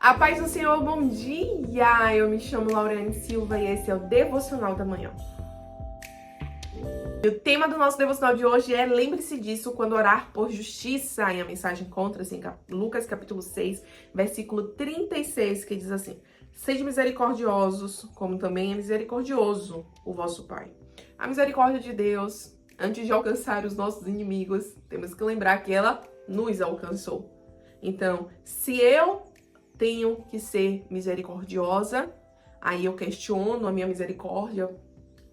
A paz do Senhor, bom dia! Eu me chamo Lauriane Silva e esse é o Devocional da Manhã. E o tema do nosso devocional de hoje é lembre-se disso quando orar por justiça. E a mensagem encontra-se em Lucas capítulo 6, versículo 36, que diz assim: Sede misericordiosos, como também é misericordioso o vosso Pai. A misericórdia de Deus, antes de alcançar os nossos inimigos, temos que lembrar que ela nos alcançou. Então, se eu tenho que ser misericordiosa, aí eu questiono a minha misericórdia,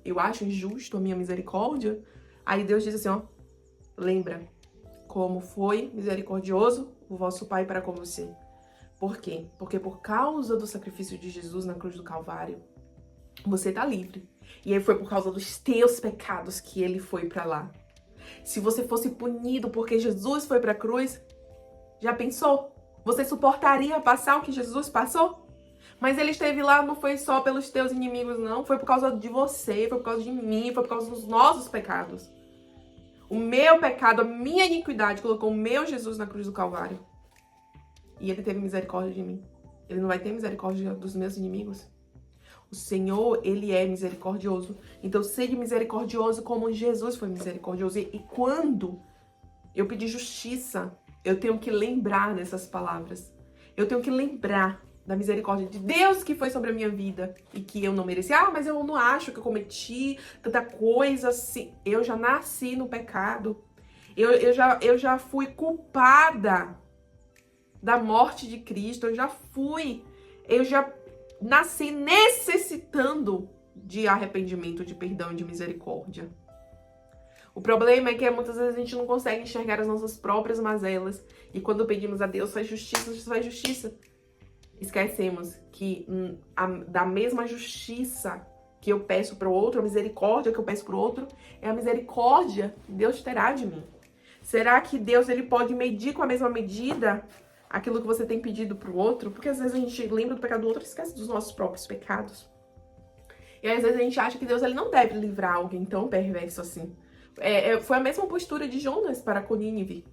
eu acho injusto a minha misericórdia, aí Deus diz assim, ó, lembra como foi misericordioso o vosso Pai para com você. Por quê? Porque por causa do sacrifício de Jesus na cruz do Calvário, você tá livre. E aí foi por causa dos teus pecados que ele foi para lá. Se você fosse punido porque Jesus foi para a cruz, já pensou? Você suportaria passar o que Jesus passou? Mas ele esteve lá, não foi só pelos teus inimigos, não. Foi por causa de você, foi por causa de mim, foi por causa dos nossos pecados. O meu pecado, a minha iniquidade colocou o meu Jesus na cruz do Calvário. E ele teve misericórdia de mim. Ele não vai ter misericórdia dos meus inimigos? O Senhor, ele é misericordioso. Então, seja misericordioso como Jesus foi misericordioso. E quando eu pedir justiça, eu tenho que lembrar dessas palavras. Eu tenho que lembrar da misericórdia de Deus que foi sobre a minha vida e que eu não mereci. Ah, mas eu não acho que eu cometi tanta coisa assim. Eu já nasci no pecado. Eu já fui culpada da morte de Cristo. Eu já nasci necessitando de arrependimento, de perdão e de misericórdia. O problema é que muitas vezes a gente não consegue enxergar as nossas próprias mazelas. E quando pedimos a Deus, faz justiça. Esquecemos que da mesma justiça que eu peço para o outro, a misericórdia que eu peço para o outro, é a misericórdia que Deus terá de mim. Será que Deus ele pode medir com a mesma medida aquilo que você tem pedido para o outro? Porque às vezes a gente lembra do pecado do outro e esquece dos nossos próprios pecados. E às vezes a gente acha que Deus ele não deve livrar alguém tão perverso assim. Foi a mesma postura de Jonas para com Nínive.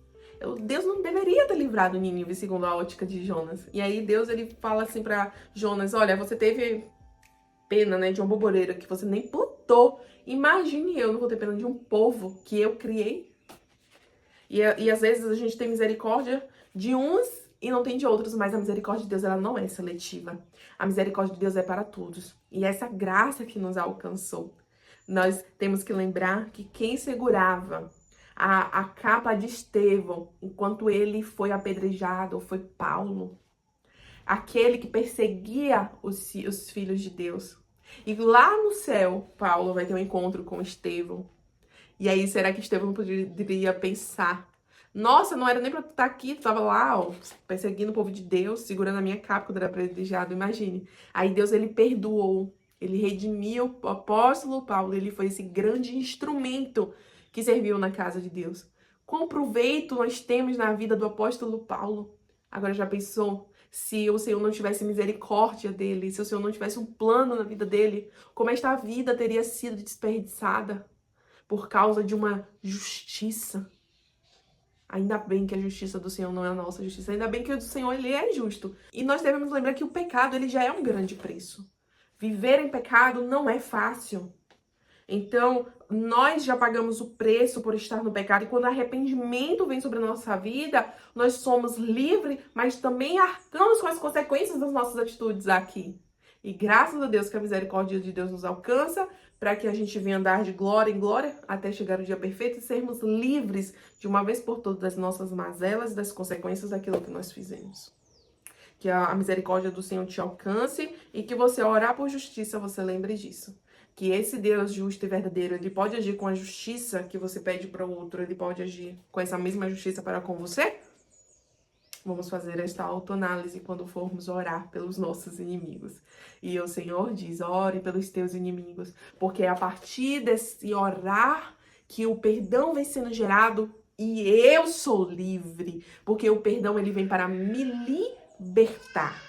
Deus não deveria ter livrado Nínive, segundo a ótica de Jonas. E aí Deus ele fala assim para Jonas, olha, você teve pena, né, de uma borboleira que você nem plantou. Imagine eu não vou ter pena de um povo que eu criei. E às vezes a gente tem misericórdia de uns e não tem de outros, mas a misericórdia de Deus ela não é seletiva. A misericórdia de Deus é para todos. E essa graça que nos alcançou. Nós temos que lembrar que quem segurava a capa de Estevão enquanto ele foi apedrejado foi Paulo. Aquele que perseguia os filhos de Deus. E lá no céu, Paulo vai ter um encontro com Estevão. E aí, será que Estevão não poderia pensar? Nossa, não era nem pra tu estar aqui, tu tava lá, ó, perseguindo o povo de Deus, segurando a minha capa quando era apedrejado, imagine. Aí Deus, ele perdoou. Ele redimiu o apóstolo Paulo, ele foi esse grande instrumento que serviu na casa de Deus. Qual proveito nós temos na vida do apóstolo Paulo? Agora já pensou se o Senhor não tivesse misericórdia dele, se o Senhor não tivesse um plano na vida dele, como esta vida teria sido desperdiçada por causa de uma justiça? Ainda bem que a justiça do Senhor não é a nossa justiça, ainda bem que o do Senhor ele é justo. E nós devemos lembrar que o pecado ele já é um grande preço. Viver em pecado não é fácil. Então, nós já pagamos o preço por estar no pecado. E quando o arrependimento vem sobre a nossa vida, nós somos livres, mas também arcamos com as consequências das nossas atitudes aqui. E graças a Deus que a misericórdia de Deus nos alcança, para que a gente venha andar de glória em glória, até chegar o dia perfeito e sermos livres de uma vez por todas das nossas mazelas e das consequências daquilo que nós fizemos. Que a misericórdia do Senhor te alcance e que você orar por justiça, você lembre disso. Que esse Deus justo e verdadeiro, ele pode agir com a justiça que você pede para o outro, ele pode agir com essa mesma justiça para com você? Vamos fazer esta autoanálise quando formos orar pelos nossos inimigos. E o Senhor diz, ore pelos teus inimigos, porque é a partir desse orar que o perdão vem sendo gerado e eu sou livre, porque o perdão ele vem para me libertar.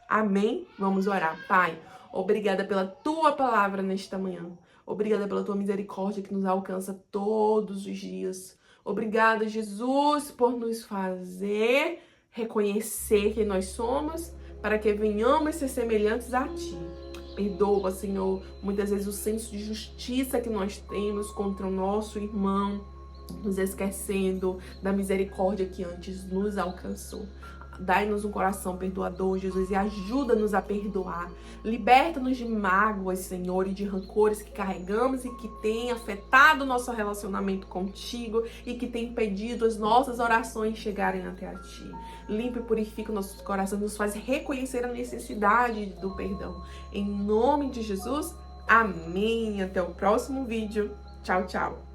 Amém? Vamos orar. Pai, obrigada pela tua palavra nesta manhã. Obrigada pela tua misericórdia que nos alcança todos os dias. Obrigada, Jesus, por nos fazer reconhecer quem nós somos, para que venhamos ser semelhantes a Ti. Perdoa, Senhor, muitas vezes o senso de justiça que nós temos contra o nosso irmão, nos esquecendo da misericórdia que antes nos alcançou. Dai-nos um coração perdoador, Jesus, e ajuda-nos a perdoar. Liberta-nos de mágoas, Senhor, e de rancores que carregamos e que tem afetado o nosso relacionamento contigo e que tem impedido as nossas orações chegarem até a Ti. Limpa e purifica o nosso coração, nos faz reconhecer a necessidade do perdão. Em nome de Jesus, amém. Até o próximo vídeo. Tchau, tchau.